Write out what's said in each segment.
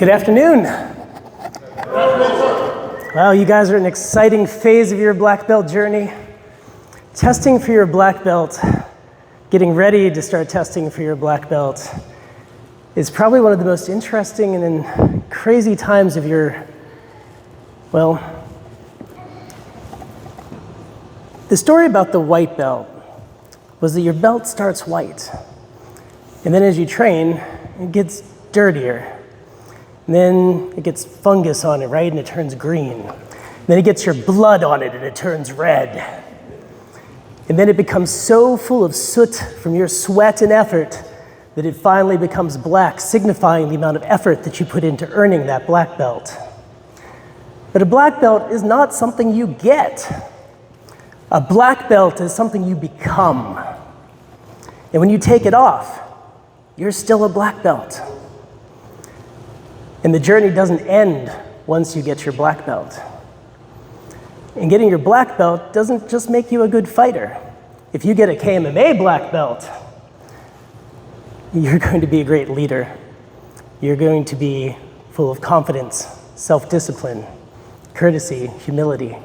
Good afternoon. Wow, you guys are in an exciting phase of your black belt journey. Testing for your black belt, getting ready to start testing for your black belt is probably one of the most interesting and crazy times of your, well, the story about the white belt was that your belt starts white. And then as you train, it gets dirtier. And then it gets fungus on it, right? And it turns green. And then it gets your blood on it and it turns red. And then it becomes so full of soot from your sweat and effort that it finally becomes black, signifying the amount of effort that you put into earning that black belt. But a black belt is not something you get. A black belt is something you become. And when you take it off, you're still a black belt. And the journey doesn't end once you get your black belt. And getting your black belt doesn't just make you a good fighter. If you get a KMMA black belt, you're going to be a great leader. You're going to be full of confidence, self-discipline, courtesy, humility.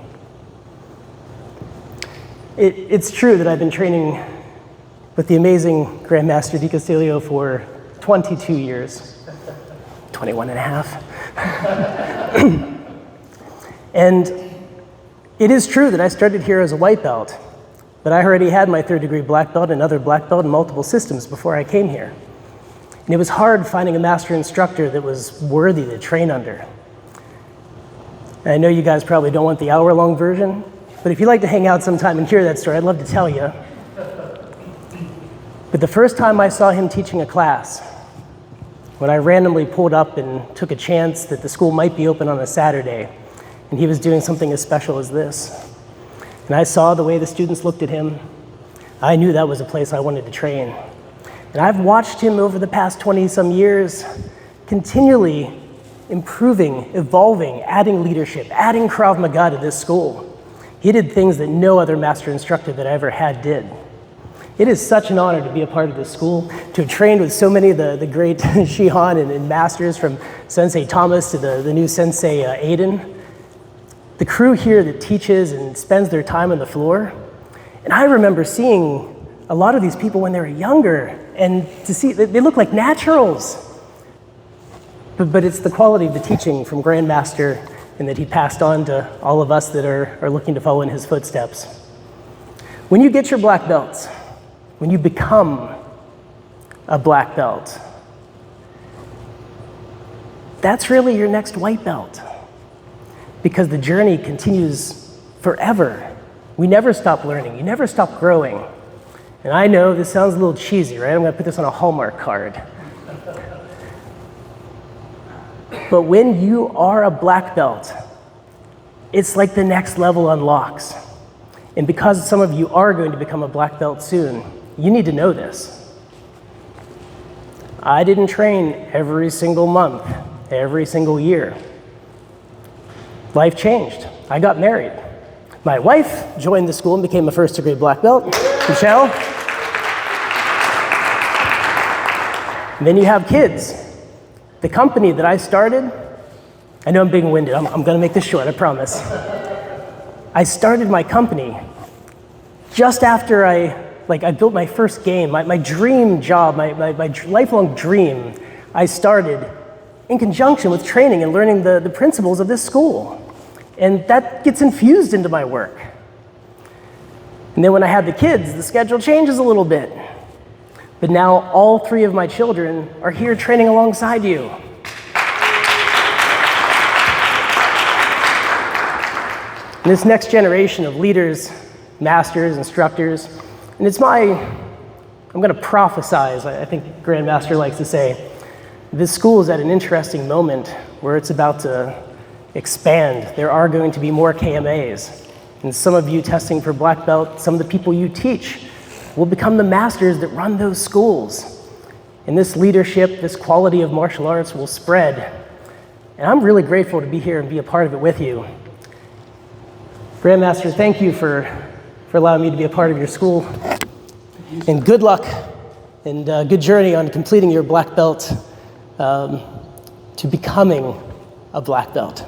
It's true that I've been training with the amazing Grandmaster Di Castillo for 22 years. 21 and a half. And it is true that I started here as a white belt, but I already had my third degree black belt and another black belt in multiple systems before I came here. And it was hard finding a master instructor that was worthy to train under. And I know you guys probably don't want the hour-long version, but if you'd like to hang out sometime and hear that story, I'd love to tell you. But the first time I saw him teaching a class, when I randomly pulled up and took a chance that the school might be open on a Saturday, and he was doing something as special as this, and I saw the way the students looked at him, I knew that was a place I wanted to train. And I've watched him over the past 20-some years continually improving, evolving, adding leadership, adding Krav Maga to this school. He did things that no other master instructor that I ever had did. It is such an honor to be a part of this school, to have trained with so many of the great Shihan and masters, from Sensei Thomas to the new Sensei Aiden. The crew here that teaches and spends their time on the floor. And I remember seeing a lot of these people when they were younger, and to see, they look like naturals. But it's the quality of the teaching from Grandmaster and that he passed on to all of us that are looking to follow in his footsteps. When you get your black belts, when you become a black belt, that's really your next white belt, because the journey continues forever. We never stop learning. You never stop growing. And I know this sounds a little cheesy, right? I'm going to put this on a Hallmark card. But when you are a black belt, it's like the next level unlocks. And because some of you are going to become a black belt soon, you need to know this. I didn't train every single month, every single year. Life changed. I got married. My wife joined the school and became a first degree black belt, Michelle. And then you have kids. The company that I started, I know I'm being winded, I'm gonna make this short, I promise. I started my company just after I built my first game, my dream job, my lifelong dream, I started in conjunction with training and learning the principles of this school. And that gets infused into my work. And then when I had the kids, the schedule changes a little bit. But now all three of my children are here training alongside you. And this next generation of leaders, masters, instructors, and I'm going to prophesize, I think Grandmaster likes to say, this school is at an interesting moment where it's about to expand. There are going to be more KMAs. And some of you testing for black belt, some of the people you teach will become the masters that run those schools. And this leadership, this quality of martial arts will spread. And I'm really grateful to be here and be a part of it with you. Grandmaster, thank you for allowing me to be a part of your school. And good luck and good journey on completing your black belt to becoming a black belt.